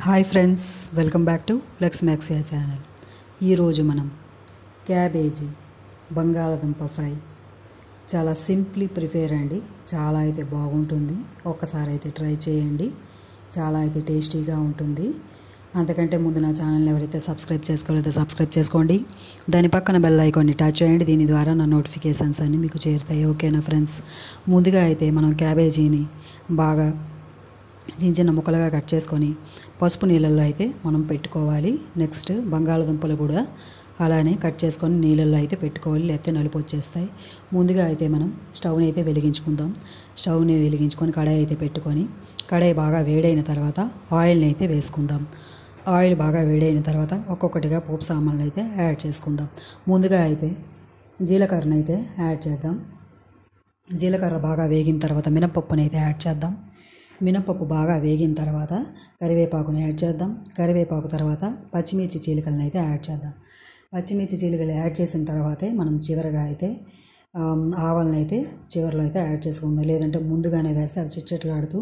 Hi friends, welcome back to flex maxia channel. ఈరోజు మనం cabbage బంగాళదుంప ఫ్రై చాలా సింప్లీ ప్రిపేర్ అండి. చాలా అయితే బాగుంటుంది. ఒక్కసారి అయితే ట్రై చేయండి. చాలా అయితే టేస్టీగా ఉంటుంది. అంతకంటే ముందు నా ఛానల్ని ఎవరైతే సబ్స్క్రైబ్ చేసుకోలేదో సబ్స్క్రైబ్ చేసుకోండి. దాని పక్కన బెల్ ఐకాన్ని టచ్ చేయండి. దీని ద్వారా నా నోటిఫికేషన్స్ అన్నీ మీకు చేరుతాయి. ఓకేనా ఫ్రెండ్స్? ముందుగా అయితే మనం క్యాబేజీని బాగా చిన్న చిన్న ముక్కలుగా కట్ చేసుకొని పసుపు నీళ్ళల్లో అయితే మనం పెట్టుకోవాలి. నెక్స్ట్ బంగాళదుంపలు కూడా అలానే కట్ చేసుకొని నీళ్ళల్లో అయితే పెట్టుకోవాలి, లేకపోతే నలుపు వచ్చేస్తాయి. ముందుగా అయితే మనం స్టవ్ని అయితే వెలిగించుకుందాం. స్టవ్ని వెలిగించుకొని కడాయి అయితే పెట్టుకొని కడాయి బాగా వేడైన తర్వాత ఆయిల్ని అయితే వేసుకుందాం. ఆయిల్ బాగా వేడైన తర్వాత ఒక్కొక్కటిగా పోపు సామాన్లు అయితే యాడ్ చేసుకుందాం. ముందుగా అయితే జీలకర్రను అయితే యాడ్ చేద్దాం. జీలకర్ర బాగా వేగిన తర్వాత మినపప్పుని అయితే యాడ్ చేద్దాం. మినపప్పు బాగా వేగిన తర్వాత కరివేపాకుని యాడ్ చేద్దాం. కరివేపాకు తర్వాత పచ్చిమిర్చి చీలికలను అయితే యాడ్ చేద్దాం. పచ్చిమిర్చి చీలికలు యాడ్ చేసిన తర్వాతే మనం చివరగా అయితే ఆవాలను అయితే చివరిలో అయితే యాడ్ చేసుకుందాం. లేదంటే ముందుగానే వేస్తే అవి చిట్చిట్లాడుతూ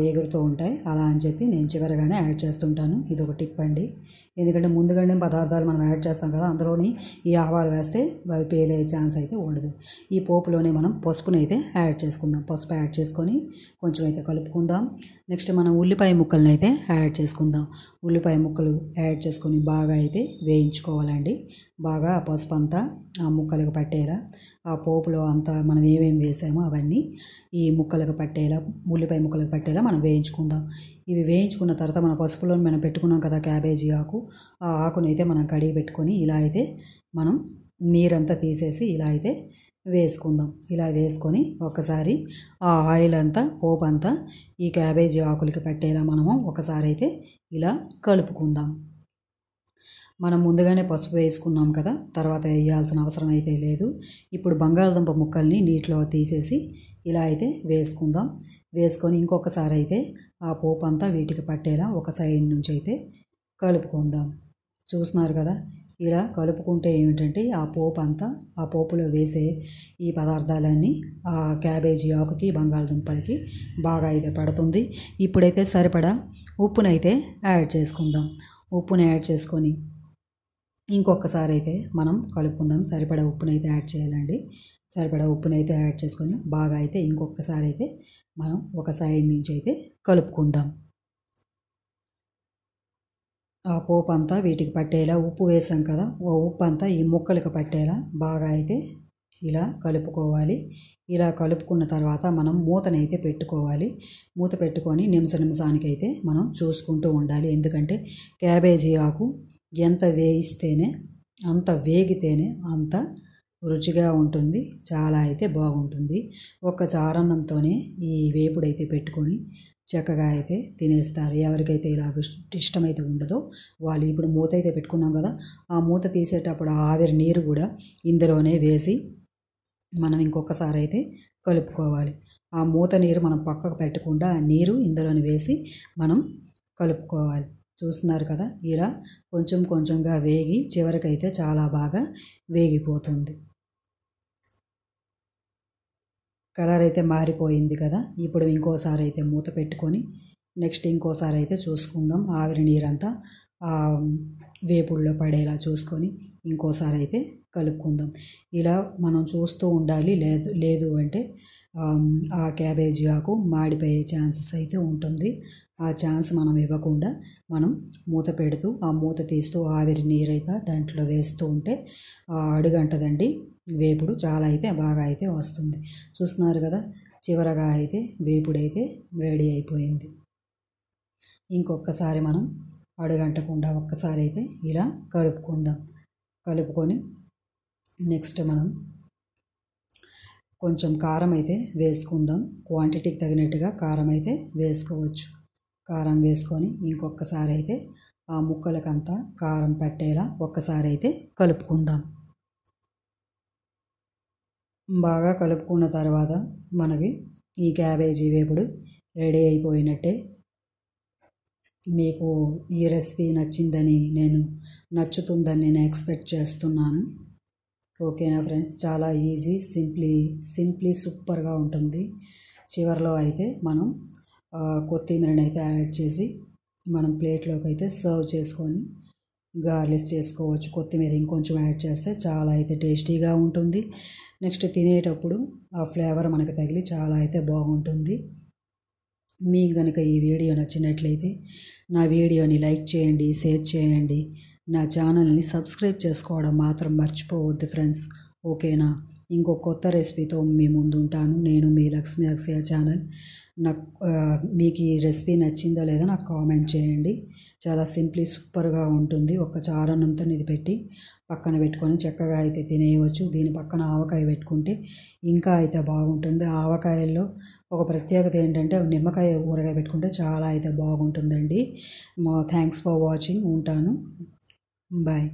ఎగురుతూ ఉంటాయి. అలా అని చెప్పి నేను చివరిగానే యాడ్ చేస్తుంటాను. ఇది ఒక టిప్ అండి. ఎందుకంటే ముందుగానే పదార్థాలు మనం యాడ్ చేస్తాం కదా, అందులోని ఈ ఆవాలు వేస్తే అవి పేలే ఛాన్స్ అయితే ఉండదు. ఈ పోపులోనే మనం పసుపుని అయితే యాడ్ చేసుకుందాం. పసుపు యాడ్ చేసుకొని కొంచెం అయితే కలుపుకుందాం. నెక్స్ట్ మనం ఉల్లిపాయ ముక్కలను అయితే యాడ్ చేసుకుందాం. ఉల్లిపాయ ముక్కలు యాడ్ చేసుకొని బాగా అయితే వేయించుకోవాలండి. బాగా పసుపు అంతా ఆ ముక్కలకు పట్టేలా, ఆ పోపులో అంతా మనం ఏమేమి వేసామో అవన్నీ ఈ ముక్కలకు పట్టేలా, ఉల్లిపాయ ముక్కలకు పట్టేలా మనం వేయించుకుందాం. ఇవి వేయించుకున్న తర్వాత మన పసుపులో మనం పెట్టుకున్నాం కదా క్యాబేజీ ఆకు, ఆ ఆకుని అయితే మనం కడిగి పెట్టుకొని ఇలా అయితే మనం నీరంతా తీసేసి ఇలా అయితే వేసుకుందాం. ఇలా వేసుకొని ఒకసారి ఆ ఆయిల్ అంతా, పోపు అంతా ఈ క్యాబేజీ ఆకులకి పట్టేలా మనము ఒకసారి అయితే ఇలా కలుపుకుందాం. మనం ముందుగానే పసుపు వేసుకున్నాం కదా, తర్వాత వేయాల్సిన అవసరం అయితే లేదు. ఇప్పుడు బంగాళదుంప ముక్కల్ని నీటిలో తీసేసి ఇలా అయితే వేసుకుందాం. వేసుకొని ఇంకొకసారి అయితే ఆ పోపు అంతా వీటికి పట్టేలా ఒక సైడ్ నుంచి అయితే కలుపుకుందాం. చూస్తున్నారు కదా, ఇలా కలుపుకుంటే ఏమిటంటే ఆ పోపు అంతా, ఆ పోపులో వేసే ఈ పదార్థాలన్నీ ఆ క్యాబేజీ ఆకుకి, బంగాళదుంపలకి బాగా అయితే పడుతుంది. ఇప్పుడైతే సరిపడా ఉప్పునైతే యాడ్ చేసుకుందాం. ఉప్పుని యాడ్ చేసుకొని ఇంకొకసారి అయితే మనం కలుపుకుందాం. సరిపడా ఉప్పునైతే యాడ్ చేయాలండి. సరిపడా ఉప్పునైతే యాడ్ చేసుకొని బాగా అయితే ఇంకొకసారి అయితే మనం ఒక సైడ్ నుంచి అయితే కలుపుకుందాం. ఆ పోపు అంతా వీటికి పట్టేలా ఉప్పు వేసాం కదా, ఉప్పు అంతా ఈ ముక్కలకు పట్టేలా బాగా అయితే ఇలా కలుపుకోవాలి. ఇలా కలుపుకున్న తర్వాత మనం మూతనైతే పెట్టుకోవాలి. మూత పెట్టుకొని నిమిషానికైతే మనం చూసుకుంటూ ఉండాలి. ఎందుకంటే క్యాబేజీ ఆకు ఎంత వేయిస్తేనే, అంత వేగితేనే అంత రుచిగా ఉంటుంది. చాలా అయితే బాగుంటుంది. ఒక్క చారన్నంతోనే ఈ వేపుడైతే పెట్టుకొని చక్కగా అయితే తినేస్తారు. ఎవరికైతే ఇలా ఇష్టమైతే ఉండదో వాళ్ళు. ఇప్పుడు మూత అయితే పెట్టుకున్నాం కదా, ఆ మూత తీసేటప్పుడు ఆవిరి నీరు కూడా ఇందులోనే వేసి మనం ఇంకొకసారి అయితే కలుపుకోవాలి. ఆ మూత నీరు మనం పక్కకు పెట్టకుండా ఆ నీరు ఇందులోనే వేసి మనం కలుపుకోవాలి. చూస్తున్నారు కదా, ఇలా కొంచెం కొంచెంగా వేగి చివరికైతే చాలా బాగా వేగిపోతుంది. కలర్ అయితే మారిపోయింది కదా. ఇప్పుడు ఇంకోసారి అయితే మూత పెట్టుకొని నెక్స్ట్ ఇంకోసారి అయితే చూసుకుందాం. ఆవిరి నీరంతా వేపుల్లో పడేలా చూసుకొని ఇంకోసారి అయితే కలుపుకుందాం. ఇలా మనం చూస్తూ ఉండాలి. లేదు అంటే ఆ క్యాబేజీ ఆకు మాడిపోయే ఛాన్సెస్ అయితే ఉంటుంది. ఆ ఛాన్స్ మనం ఇవ్వకుండా మనం మూత పెడుతూ, ఆ మూత తీస్తూ ఆవిరి నీరైతే దాంట్లో వేస్తూ ఉంటే అడుగంటదండి. వేపుడు చాలా అయితే బాగా అయితే వస్తుంది. చూస్తున్నారు కదా, చివరగా అయితే వేపుడైతే రెడీ అయిపోయింది. ఇంకొకసారి మనం అడుగంటకుండా ఒక్కసారి అయితే ఇలా కలుపుకుందాం. కలుపుకొని నెక్స్ట్ మనం కొంచెం కారం అయితే వేసుకుందాం. క్వాంటిటీకి తగినట్టుగా కారం అయితే వేసుకోవచ్చు. కారం వేసుకొని ఇంకొకసారి అయితే ఆ ముక్కలకంతా కారం పట్టేలా ఒక్కసారి అయితే కలుపుకుందాం. బాగా కలుపుకున్న తర్వాత మనకి ఈ క్యాబేజీ వేపుడు రెడీ అయిపోయినట్టే. మీకు ఈ రెసిపీ నచ్చుతుందని నేను ఎక్స్పెక్ట్ చేస్తున్నాను. ఓకేనా ఫ్రెండ్స్? చాలా ఈజీ, సింప్లీ సూపర్గా ఉంటుంది. చివరిలో అయితే మనం కొత్తిమీరని అయితే యాడ్ చేసి మనం ప్లేట్లోకి అయితే సర్వ్ చేసుకొని గార్లిష్ చేసుకోవచ్చు. కొత్తిమీర ఇంకొంచెం యాడ్ చేస్తే చాలా అయితే టేస్టీగా ఉంటుంది. నెక్స్ట్ తినేటప్పుడు ఆ ఫ్లేవర్ మనకు తగిలి చాలా అయితే బాగుంటుంది. మీకు కనుక ఈ వీడియో నచ్చినట్లయితే నా వీడియోని లైక్ చేయండి, షేర్ చేయండి. నా ఛానల్ని సబ్స్క్రైబ్ చేసుకోవడం మాత్రం మర్చిపోవద్దు ఫ్రెండ్స్. ఓకేనా? ఇంకో కొత్త రెసిపీతో మీ ముందు ఉంటాను. నేను మీ లక్ష్మీ అక్షయ ఛానల్. నాకు మీకు ఈ రెసిపీ నచ్చిందో లేదో నాకు కామెంట్ చేయండి. చాలా సింప్లీ సూపర్గా ఉంటుంది. ఒక చారన్నంతో ఇది పెట్టి పక్కన పెట్టుకొని చక్కగా అయితే తినేయవచ్చు. దీని పక్కన ఆవకాయ పెట్టుకుంటే ఇంకా అయితే బాగుంటుంది. ఆవకాయల్లో ఒక ప్రత్యేకత ఏంటంటే నిమ్మకాయ ఊరగాయ పెట్టుకుంటే చాలా అయితే బాగుంటుందండి. Thanks for watching. ఉంటాను. బాయ్.